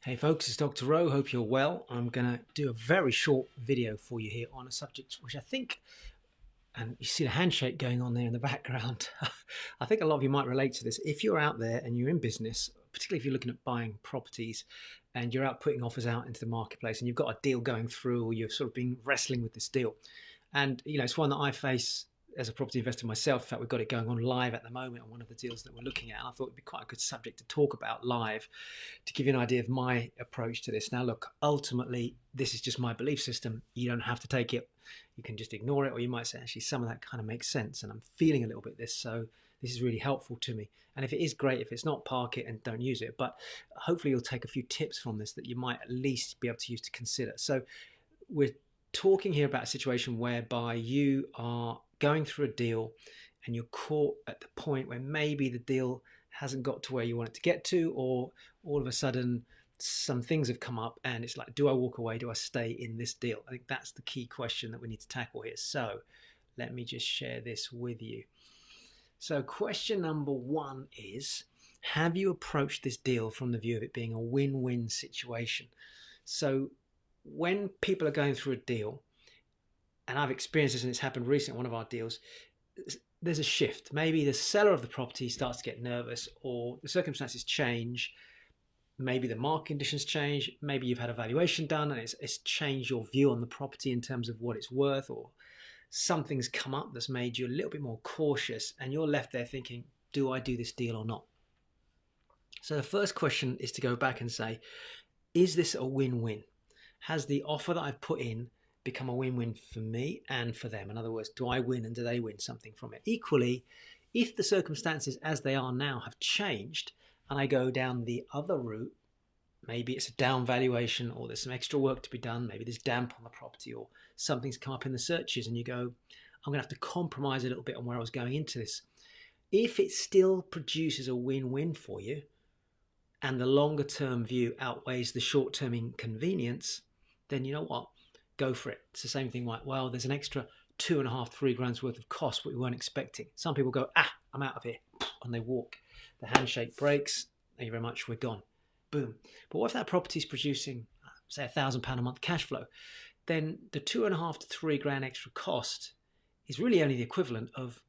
Hey folks, it's Dr. Rowe. Hope you're well. I'm going to do a very short video for you here on a subject which I think, and you see the handshake going on there in the background, I think a lot of you might relate to this. If you're out there and you're in business, particularly if you're looking at buying properties and you're out putting offers out into the marketplace and you've got a deal going through, or you've sort of been wrestling with this deal. And, it's one that I face as a property investor myself. In fact, we've got it going on live at the moment on one of the deals that we're looking at. And I thought it'd be quite a good subject to talk about live to give you an idea of my approach to this. Now, look, ultimately, this is just my belief system. You don't have to take it. You can just ignore it, or you might say, actually, some of that kind of makes sense. And I'm feeling a little bit this, so this is really helpful to me. And if it is, great. If it's not, park it and don't use it. But hopefully you'll take a few tips from this that you might at least be able to use to consider. So we're talking here about a situation whereby you are going through a deal and you're caught at the point where maybe the deal hasn't got to where you want it to get to, or all of a sudden some things have come up and it's like, do I walk away? Do I stay in this deal? I think that's the key question that we need to tackle here. So let me just share this with you. So question number one is, have you approached this deal from the view of it being a win-win situation? So when people are going through a deal, and I've experienced this and it's happened recently in one of our deals, there's a shift. Maybe the seller of the property starts to get nervous, or the circumstances change. Maybe the market conditions change. Maybe you've had a valuation done and it's changed your view on the property in terms of what it's worth, or something's come up that's made you a little bit more cautious and you're left there thinking, do I do this deal or not? So the first question is to go back and say, is this a win-win? Has the offer that I've put in become a win-win for me and for them? In other words, do I win and do they win something from it? Equally, if the circumstances as they are now have changed and I go down the other route, maybe it's a down valuation, or there's some extra work to be done, maybe there's damp on the property, or something's come up in the searches and you go, I'm going to have to compromise a little bit on where I was going into this. If it still produces a win-win for you and the longer term view outweighs the short term inconvenience, then you know what? Go for it. It's the same thing like, well, there's an extra 2.5, 3 grand's worth of cost, what we weren't expecting. Some people go, I'm out of here, and they walk. The handshake breaks. Thank you very much. We're gone. Boom. But what if that property is producing, say, £1,000 a month cash flow? Then the 2.5 to 3 grand extra cost is really only the equivalent of,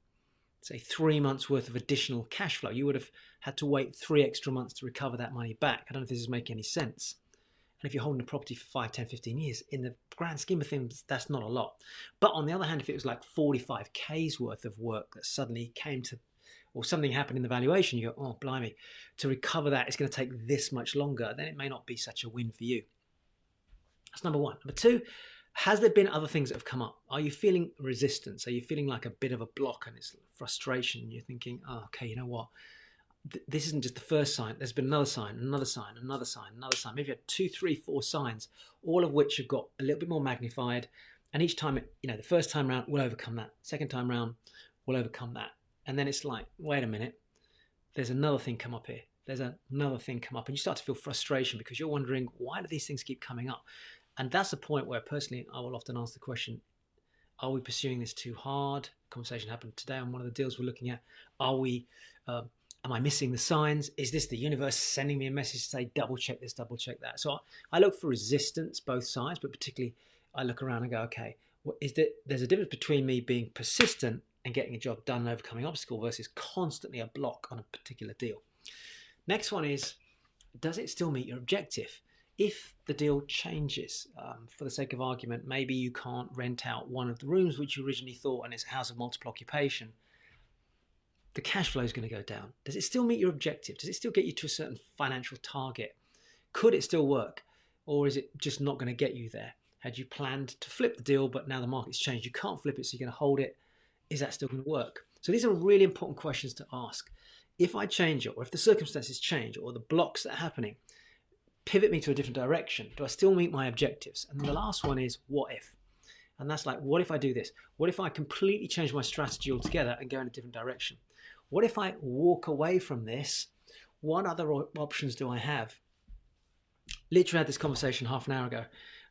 say, 3 months worth of additional cash flow. You would have had to wait 3 extra months to recover that money back. I don't know if this is making any sense. And if you're holding a property for 5, 10, 15 years, in the grand scheme of things, that's not a lot. But on the other hand, if it was like 45K's worth of work that suddenly came to, or something happened in the valuation, you go, oh, blimey, to recover that, it's going to take this much longer, then it may not be such a win for you. That's number one. Number two, has there been other things that have come up? Are you feeling resistance? Are you feeling like a bit of a block and it's frustration? You're thinking, oh, okay, you know what? This isn't just the first sign. There's been another sign, another sign, another sign, another sign. Maybe you had 2, 3, 4 signs, all of which have got a little bit more magnified. And each time, the first time round, we'll overcome that. Second time round, we'll overcome that. And then it's like, wait a minute, there's another thing come up here. There's another thing come up. And you start to feel frustration because you're wondering, why do these things keep coming up? And that's the point where personally, I will often ask the question, are we pursuing this too hard? Conversation happened today on one of the deals we're looking at. Am I missing the signs? Is this the universe sending me a message to say, double check this, double check that? So I look for resistance, both sides, but particularly I look around and go, okay, there's a difference between me being persistent and getting a job done and overcoming obstacle versus constantly a block on a particular deal. Next one is, does it still meet your objective? If the deal changes, for the sake of argument, maybe you can't rent out one of the rooms which you originally thought and it's a house of multiple occupation, the cash flow is going to go down. Does it still meet your objective? Does it still get you to a certain financial target? Could it still work? Or is it just not going to get you there? Had you planned to flip the deal, but now the market's changed, you can't flip it, so you're going to hold it. Is that still going to work? So these are really important questions to ask. If I change it, or if the circumstances change, or the blocks that are happening pivot me to a different direction, do I still meet my objectives? And the last one is, what if? And that's like, what if I do this? What if I completely change my strategy altogether and go in a different direction? What if I walk away from this? What other options do I have? Literally had this conversation half an hour ago.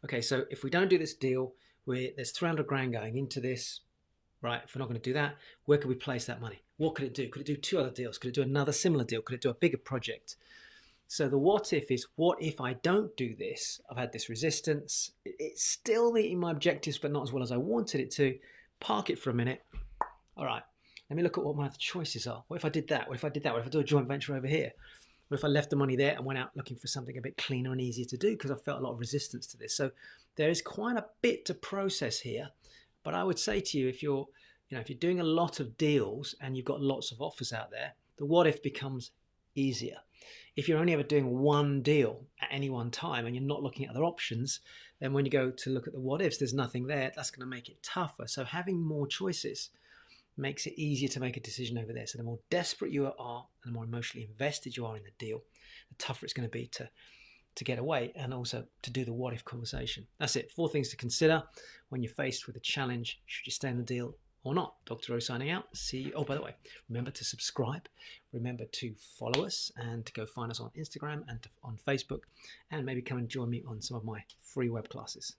Okay, so if we don't do this deal, there's 300 grand going into this, right? If we're not going to do that, where could we place that money? What could it do? Could it do 2 other deals? Could it do another similar deal? Could it do a bigger project? So the what if is, what if I don't do this? I've had this resistance. It's still meeting my objectives, but not as well as I wanted it to. Park it for a minute. All right, let me look at what my other choices are. What if I did that? What if I did that? What if I do a joint venture over here? What if I left the money there and went out looking for something a bit cleaner and easier to do, because I felt a lot of resistance to this? So there is quite a bit to process here. But I would say to you, if you're doing a lot of deals and you've got lots of offers out there, the what if becomes easier. If you're only ever doing one deal at any one time and you're not looking at other options, then when you go to look at the what ifs, there's nothing there. That's going to make it tougher. So having more choices makes it easier to make a decision over there. So the more desperate you are and the more emotionally invested you are in the deal, the tougher it's going to be to get away and also to do the what if conversation. That's it. 4 things to consider when you're faced with a challenge. Should you stay in the deal or not? Dr. O signing out. See you. Oh, by the way, remember to subscribe. Remember to follow us and to go find us on Instagram and on Facebook, and maybe come and join me on some of my free web classes.